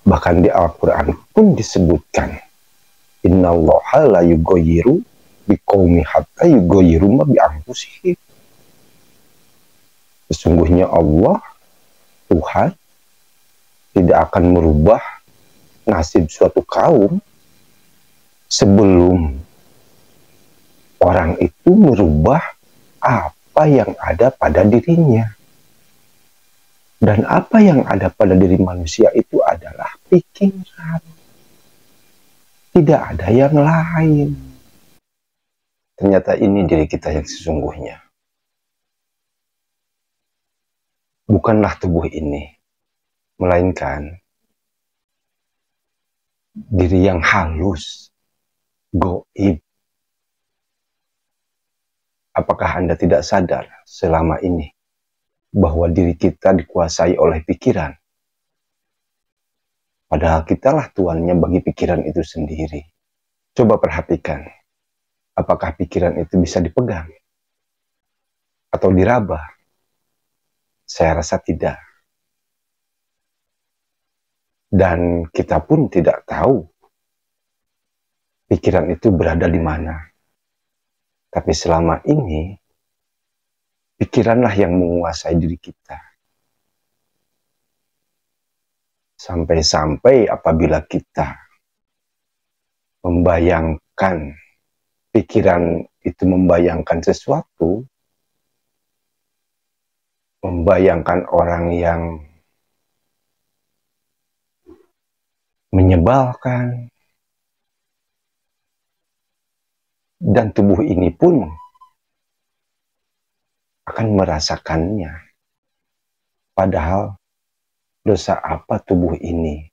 Bahkan di Al-Quran pun disebutkan, innallaha la yughayyiru biqaumi hatta yughayyiru ma bi anfusihim. Sesungguhnya Allah, Tuhan, tidak akan merubah nasib suatu kaum sebelum orang itu merubah apa yang ada pada dirinya. Dan apa yang ada pada diri manusia itu adalah pikiran. Tidak ada yang lain. Ternyata ini diri kita yang sesungguhnya. Bukanlah tubuh ini, melainkan diri yang halus, goib. Apakah Anda tidak sadar selama ini bahwa diri kita dikuasai oleh pikiran? Padahal kitalah tuannya bagi pikiran itu sendiri. Coba perhatikan, apakah pikiran itu bisa dipegang atau diraba? Saya rasa tidak. Dan kita pun tidak tahu pikiran itu berada di mana. Tapi selama ini, pikiranlah yang menguasai diri kita. Sampai-sampai apabila kita membayangkan, pikiran itu membayangkan sesuatu, membayangkan orang yang menyebalkan, dan tubuh ini pun akan merasakannya. Padahal dosa apa tubuh ini?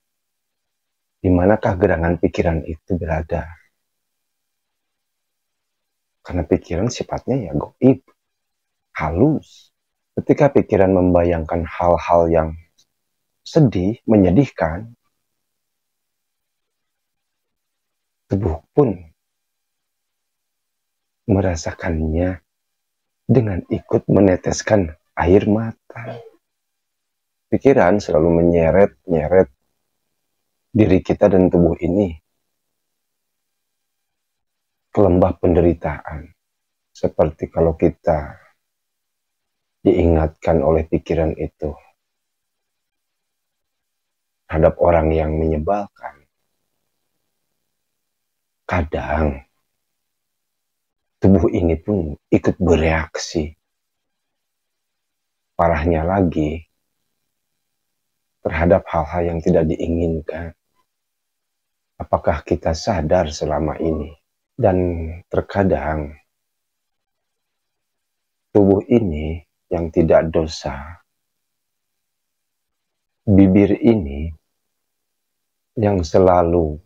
Di manakah gerangan pikiran itu berada? Karena pikiran sifatnya ya gaib, halus. Ketika pikiran membayangkan hal-hal yang sedih, menyedihkan, tubuh pun merasakannya dengan ikut meneteskan air mata. Pikiran selalu menyeret-nyeret diri kita dan tubuh ini ke lembah penderitaan. Seperti kalau kita diingatkan oleh pikiran itu terhadap orang yang menyebalkan. Kadang tubuh ini pun ikut bereaksi. Parahnya lagi, terhadap hal-hal yang tidak diinginkan. Apakah kita sadar selama ini? Dan terkadang tubuh ini yang tidak dosa, bibir ini yang selalu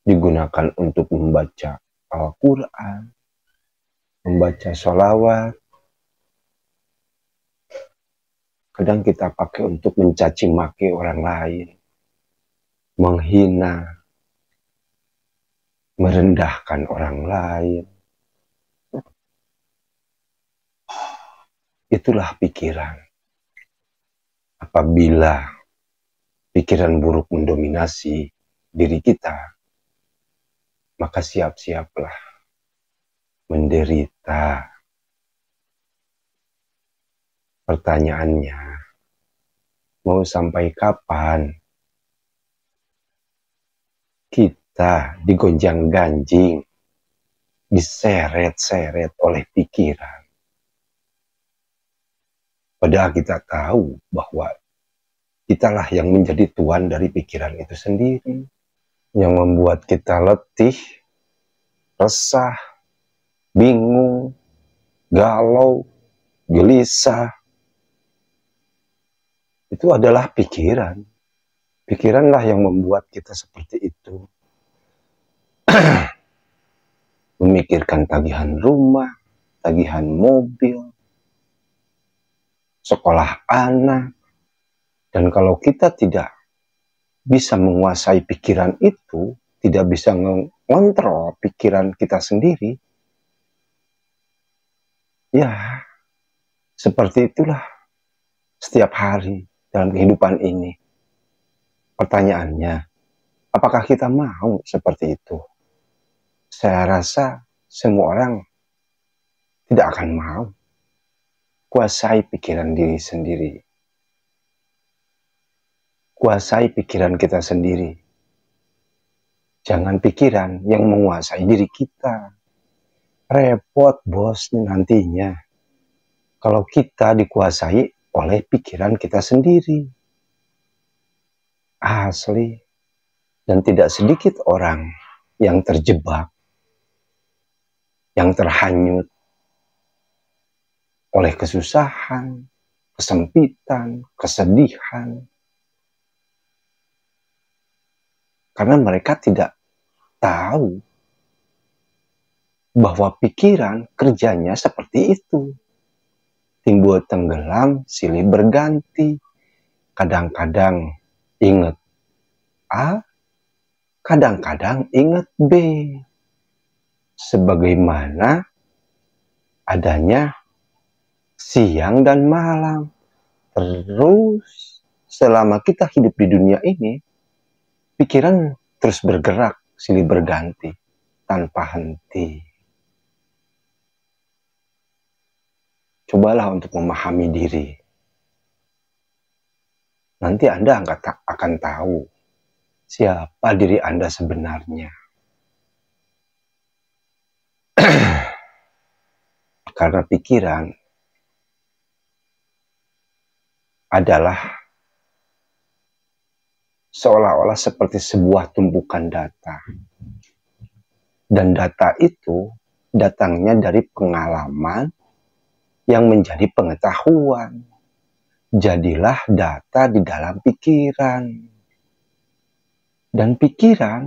digunakan untuk membaca Al-Quran, membaca sholawat, kadang kita pakai untuk mencaci maki orang lain, menghina, merendahkan orang lain. Itulah pikiran. Apabila pikiran buruk mendominasi diri kita, maka siap-siaplah menderita. Pertanyaannya, mau sampai kapan kita digonjang-ganjing, diseret-seret oleh pikiran? Padahal kita tahu bahwa kitalah yang menjadi tuan dari pikiran itu sendiri, yang membuat kita letih, resah, bingung, galau, gelisah. Itu adalah pikiran. Pikiranlah yang membuat kita seperti itu. Memikirkan tagihan rumah, tagihan mobil, sekolah anak. Dan kalau kita tidak bisa menguasai pikiran itu, tidak bisa mengontrol pikiran kita sendiri, ya seperti itulah setiap hari dalam kehidupan ini. Pertanyaannya, apakah kita mau seperti itu? Saya rasa semua orang tidak akan mau. Kuasai pikiran diri sendiri. Kuasai pikiran kita sendiri. Jangan pikiran yang menguasai diri kita. Repot bos nantinya kalau kita dikuasai oleh pikiran kita sendiri. Asli. Dan tidak sedikit orang yang terjebak, yang terhanyut oleh kesusahan, kesempitan, kesedihan. Karena mereka tidak tahu bahwa pikiran kerjanya seperti itu. Timbul tenggelam, silih berganti. Kadang-kadang ingat A, kadang-kadang ingat B. Sebagaimana adanya siang dan malam. Terus selama kita hidup di dunia ini, pikiran terus bergerak, silih berganti, tanpa henti. Cobalah untuk memahami diri. Nanti Anda akan tahu siapa diri Anda sebenarnya. Karena pikiran adalah seolah-olah seperti sebuah tumpukan data. Dan data itu datangnya dari pengalaman yang menjadi pengetahuan. Jadilah data di dalam pikiran. Dan pikiran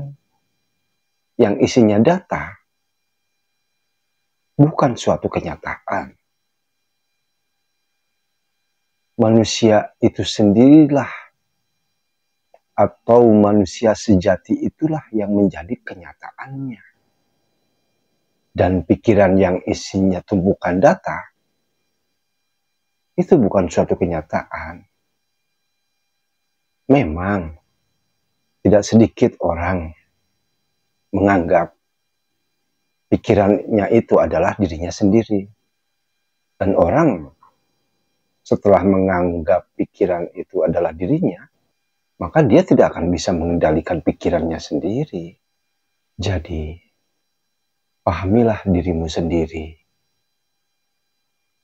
yang isinya data bukan suatu kenyataan. Manusia itu sendirilah atau manusia sejati itulah yang menjadi kenyataannya. Dan pikiran yang isinya tumpukan data itu bukan suatu kenyataan. Memang tidak sedikit orang menganggap pikirannya itu adalah dirinya sendiri. Dan orang setelah menganggap pikiran itu adalah dirinya, maka dia tidak akan bisa mengendalikan pikirannya sendiri. Jadi, pahamilah dirimu sendiri.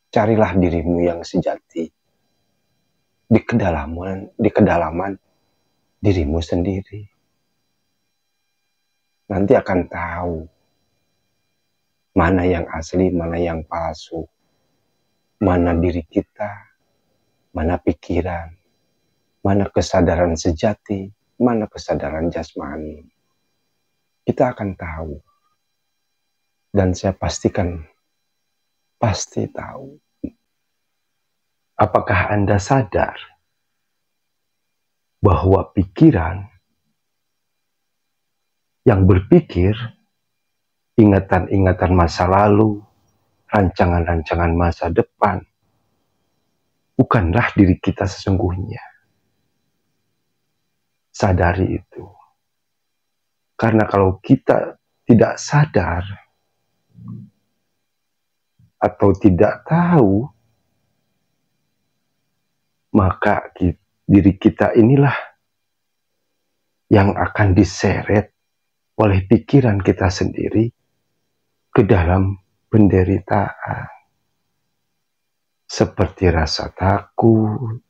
Carilah dirimu yang sejati. Di kedalaman dirimu sendiri. Nanti akan tahu mana yang asli, mana yang palsu. Mana diri kita, mana pikiran, mana kesadaran sejati, mana kesadaran jasmani. Kita akan tahu. Dan saya pastikan, pasti tahu. Apakah Anda sadar bahwa pikiran yang berpikir, ingatan-ingatan masa lalu, rancangan-rancangan masa depan, bukanlah diri kita sesungguhnya. Sadari itu. Karena kalau kita tidak sadar atau tidak tahu, maka diri kita inilah yang akan diseret oleh pikiran kita sendiri ke dalam penderitaan. Seperti rasa takut,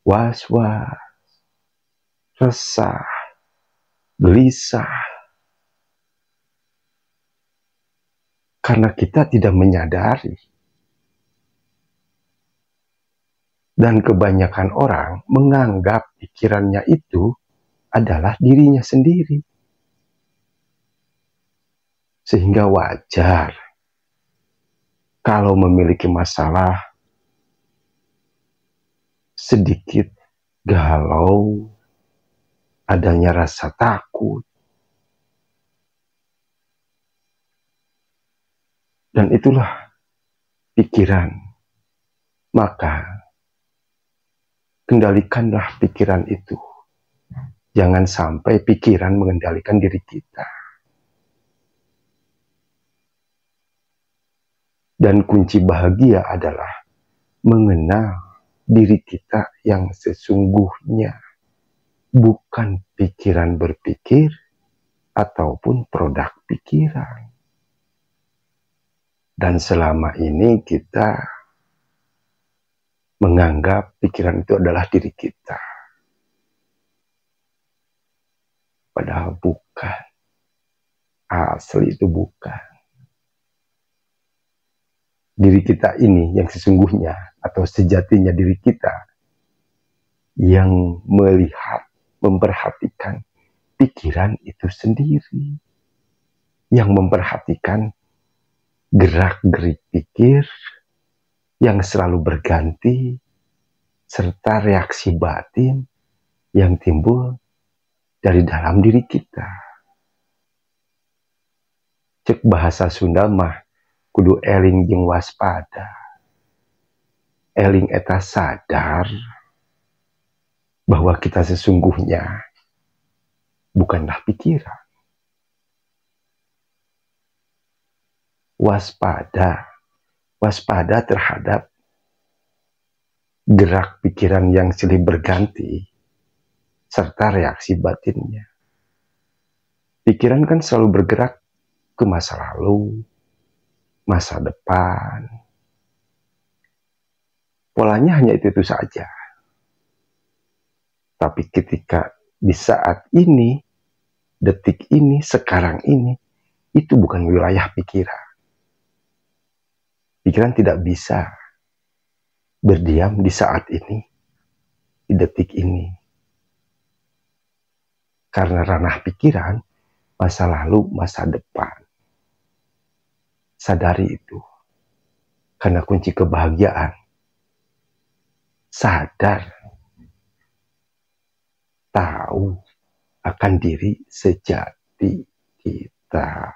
was-was, resah, gelisah. Karena kita tidak menyadari. Dan kebanyakan orang menganggap pikirannya itu adalah dirinya sendiri. Sehingga wajar kalau memiliki masalah sedikit galau, adanya rasa takut. Dan itulah pikiran. Maka kendalikanlah pikiran itu. Jangan sampai pikiran mengendalikan diri kita. Dan kunci bahagia adalah mengenal diri kita yang sesungguhnya, bukan pikiran berpikir ataupun produk pikiran. Dan selama ini kita menganggap pikiran itu adalah diri kita. Padahal bukan. Asli itu bukan. Diri kita ini yang sesungguhnya atau sejatinya diri kita yang melihat, memperhatikan pikiran itu sendiri. Yang memperhatikan gerak-gerik pikir yang selalu berganti serta reaksi batin yang timbul dari dalam diri kita. Cek bahasa Sunda mah kudu eling jeung waspada. Eling eta sadar bahwa kita sesungguhnya bukanlah pikiran. Waspada terhadap gerak pikiran yang silih berganti serta reaksi batinnya. Pikiran kan selalu bergerak ke masa lalu, masa depan. Polanya hanya itu saja. Tapi ketika di saat ini, detik ini, sekarang ini, itu bukan wilayah pikiran. Pikiran tidak bisa berdiam di saat ini, di detik ini. Karena ranah pikiran, masa lalu, masa depan. Sadari itu. Karena kunci kebahagiaan, sadar, tahu akan diri sejati kita.